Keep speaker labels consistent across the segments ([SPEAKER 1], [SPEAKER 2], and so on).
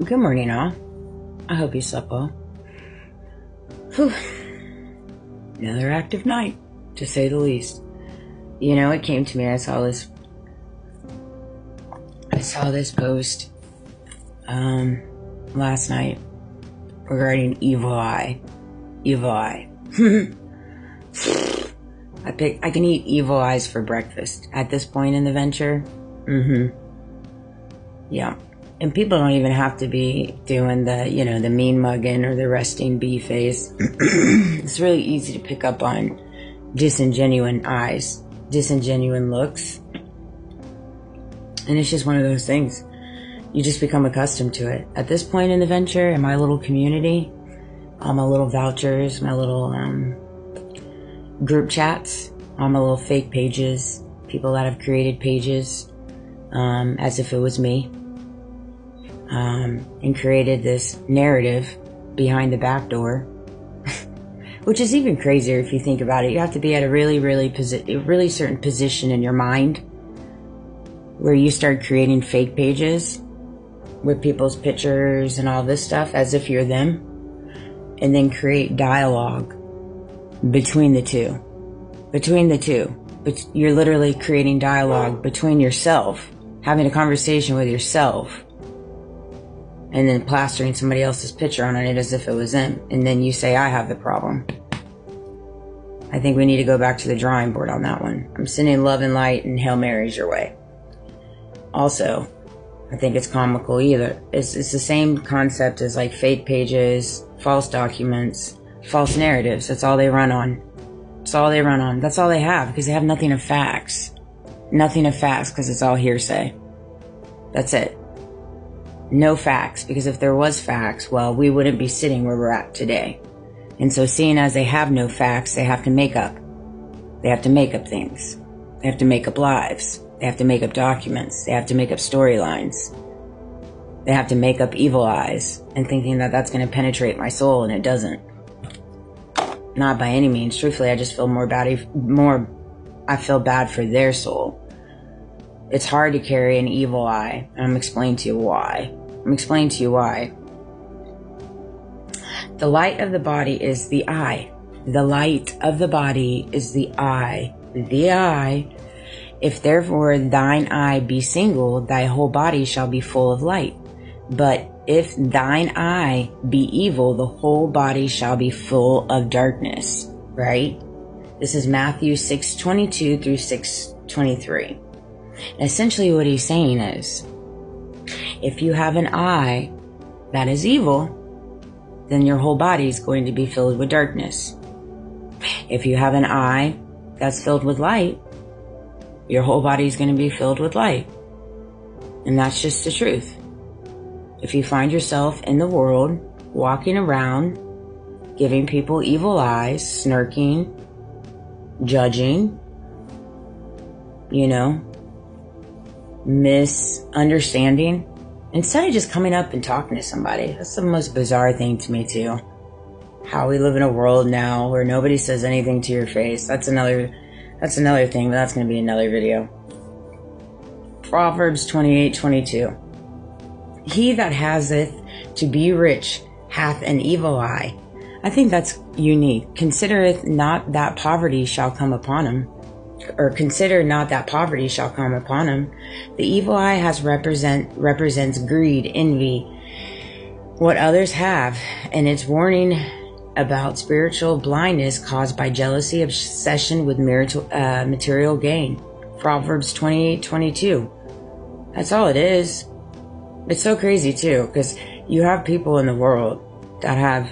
[SPEAKER 1] Good morning, all. I hope you slept well. Whew. Another active night, to say the least. You know, it came to me. I saw this post last night regarding evil eye. Evil eye. I can eat evil eyes for breakfast at this point in the venture. Yeah. And people don't even have to be doing the mean mugging or the resting bee face. It's really easy to pick up on disingenuine eyes, disingenuine looks. And it's just one of those things. You just become accustomed to it. At this point in the venture, in my little community, all my little vouchers, my little group chats, all my little fake pages, people that have created pages as if it was me. And created this narrative behind the back door, which is even crazier if you think about it. You have to be at a really certain position in your mind where you start creating fake pages with people's pictures and all this stuff as if you're them, and then create dialogue between the two. But you're literally creating dialogue between yourself, having a conversation with yourself, and then plastering somebody else's picture on it as if it was them. And then you say, I have the problem. I think we need to go back to the drawing board on that one. I'm sending love and light and Hail Marys your way. Also, I think it's comical either. It's the same concept as like fake pages, false documents, false narratives. That's all they run on. That's all they have, because they have nothing of facts. Nothing of facts, because it's all hearsay. That's it. No facts, because if there was facts, well, we wouldn't be sitting where we're at today. And so seeing as they have no facts, they have to make up. They have to make up things. They have to make up lives. They have to make up documents. They have to make up storylines. They have to make up evil eyes and thinking that that's going to penetrate my soul, and it doesn't. Not by any means. Truthfully, I just feel I feel bad for their soul. It's hard to carry an evil eye, and I'm explaining to you why. The light of the body is the eye. The light of the body is the eye. The eye. If therefore thine eye be single, thy whole body shall be full of light. But if thine eye be evil, the whole body shall be full of darkness. Right? This is Matthew 6:22 through 6:23. Essentially what he's saying is, if you have an eye that is evil, then your whole body is going to be filled with darkness. If you have an eye that's filled with light, your whole body is going to be filled with light. And that's just the truth. If you find yourself in the world, walking around, giving people evil eyes, smirking, judging, misunderstanding, instead of just coming up and talking to somebody. That's the most bizarre thing to me too. How we live in a world now where nobody says anything to your face. That's another thing, but that's going to be another video. Proverbs 28:22. He that haseth to be rich hath an evil eye. I think that's unique. Considereth not that poverty shall come upon him. Or consider not that poverty shall come upon him. The evil eye represents greed, envy, what others have, and it's warning about spiritual blindness caused by jealousy, obsession with material gain. Proverbs 28:22. That's all it is. It's so crazy too, because you have people in the world that have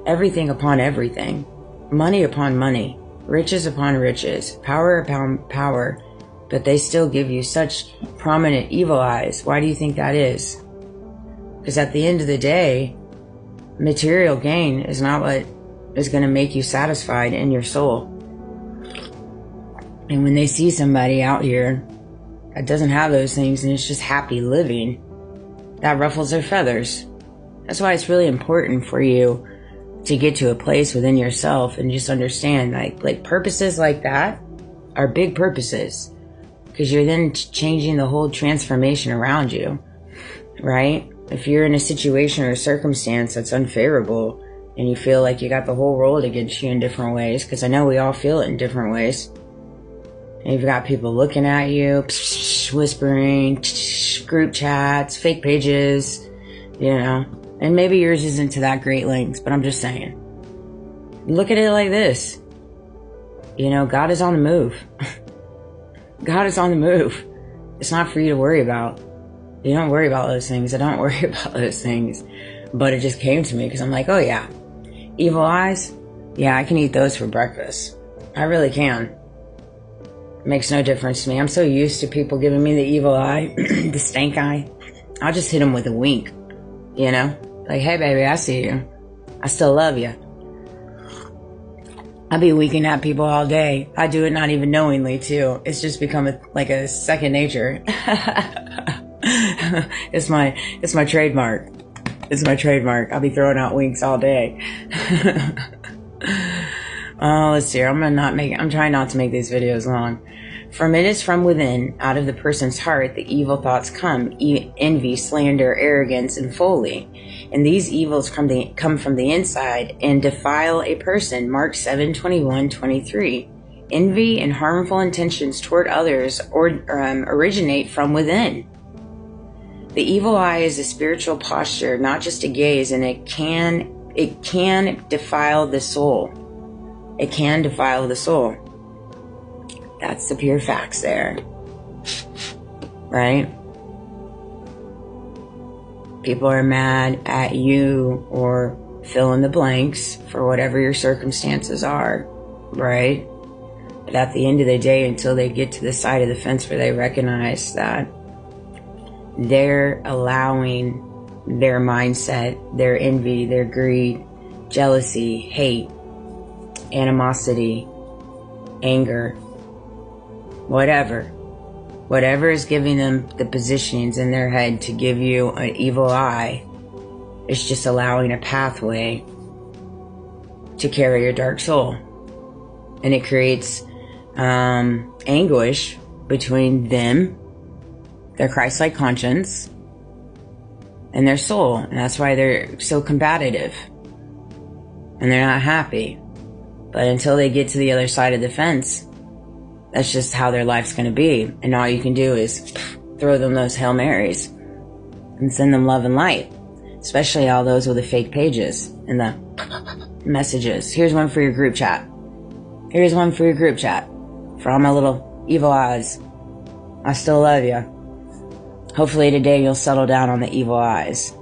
[SPEAKER 1] everything upon everything, money upon money, riches upon riches, power upon power, but they still give you such prominent evil eyes. Why do you think that is? Because at the end of the day, material gain is not what is going to make you satisfied in your soul. And when they see somebody out here that doesn't have those things and it's just happy living, that ruffles their feathers. That's why it's really important for you to get to a place within yourself and just understand like purposes like that are big purposes, because you're then changing the whole transformation around you, right? If you're in a situation or a circumstance that's unfavorable and you feel like you got the whole world against you in different ways, because I know we all feel it in different ways, and you've got people looking at you, whispering, group chats, fake pages, and maybe yours isn't to that great lengths, but I'm just saying, look at it like this. God is on the move. God is on the move. It's not for you to worry about. You don't worry about those things. I don't worry about those things. But it just came to me because I'm like, oh yeah, evil eyes. Yeah, I can eat those for breakfast. I really can. It makes no difference to me. I'm so used to people giving me the evil eye, the stank eye. I'll just hit them with a wink, Like, hey baby, I see you. I still love you. I be winking at people all day. I do it not even knowingly too. It's just become like a second nature. It's my trademark. It's my trademark. I'll be throwing out winks all day. Oh, let's see. I'm trying not to make these videos long. From it is from within, out of the person's heart, the evil thoughts come, envy, slander, arrogance, and folly. And these evils come from the inside and defile a person. Mark 7:21-23. Envy and harmful intentions toward others originate from within. The evil eye is a spiritual posture, not just a gaze, and it can defile the soul. It can defile the soul. That's the pure facts there. Right? People are mad at you or fill in the blanks for whatever your circumstances are. Right? But at the end of the day, until they get to the side of the fence where they recognize that they're allowing their mindset, their envy, their greed, jealousy, hate, animosity, anger, whatever is giving them the positionings in their head to give you an evil eye, it's just allowing a pathway to carry your dark soul. And it creates anguish between them, their Christ-like conscience, and their soul. And that's why they're so combative. And they're not happy. But until they get to the other side of the fence, that's just how their life's going to be. And all you can do is throw them those Hail Marys and send them love and light. Especially all those with the fake pages and the messages. Here's one for your group chat. Here's one for your group chat. For all my little evil eyes. I still love you. Hopefully today you'll settle down on the evil eyes.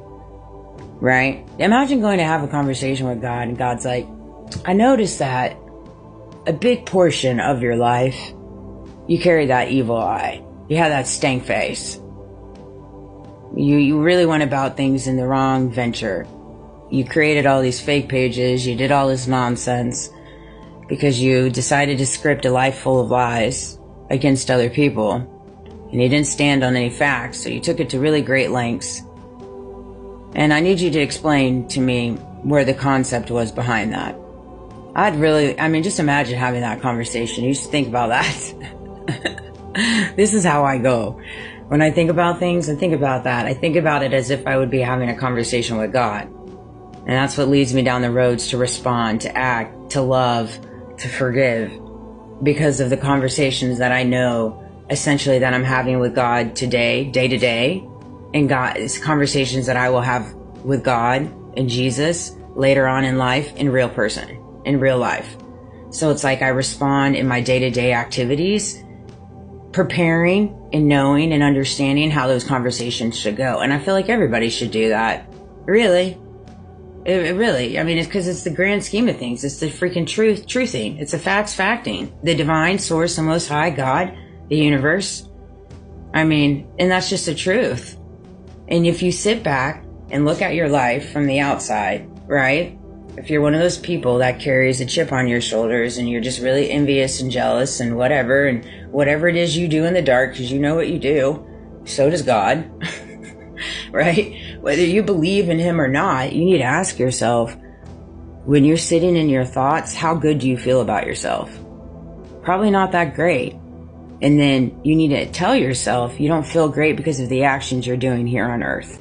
[SPEAKER 1] Right? Imagine going to have a conversation with God and God's like, I noticed that a big portion of your life, you carry that evil eye. You have that stank face. You really went about things in the wrong venture. You created all these fake pages. You did all this nonsense because you decided to script a life full of lies against other people. And you didn't stand on any facts, so you took it to really great lengths. And I need you to explain to me where the concept was behind that. Just imagine having that conversation. You just think about that. This is how I go. When I think about things, I think about that. I think about it as if I would be having a conversation with God. And that's what leads me down the roads to respond, to act, to love, to forgive. Because of the conversations that I know, essentially, that I'm having with God today, day to day. And God's conversations that I will have with God and Jesus later on in life in real person. In real life. So it's like I respond in my day-to-day activities, preparing and knowing and understanding how those conversations should go. And I feel like everybody should do that. Really. It really. It's because it's the grand scheme of things. It's the freaking truthing. It's the facting. The divine source, the most high God, the universe. And that's just the truth. And if you sit back and look at your life from the outside, right? If you're one of those people that carries a chip on your shoulders and you're just really envious and jealous and whatever it is you do in the dark, because you know what you do, so does God, right? Whether you believe in him or not, you need to ask yourself, when you're sitting in your thoughts, how good do you feel about yourself? Probably not that great. And then you need to tell yourself you don't feel great because of the actions you're doing here on earth.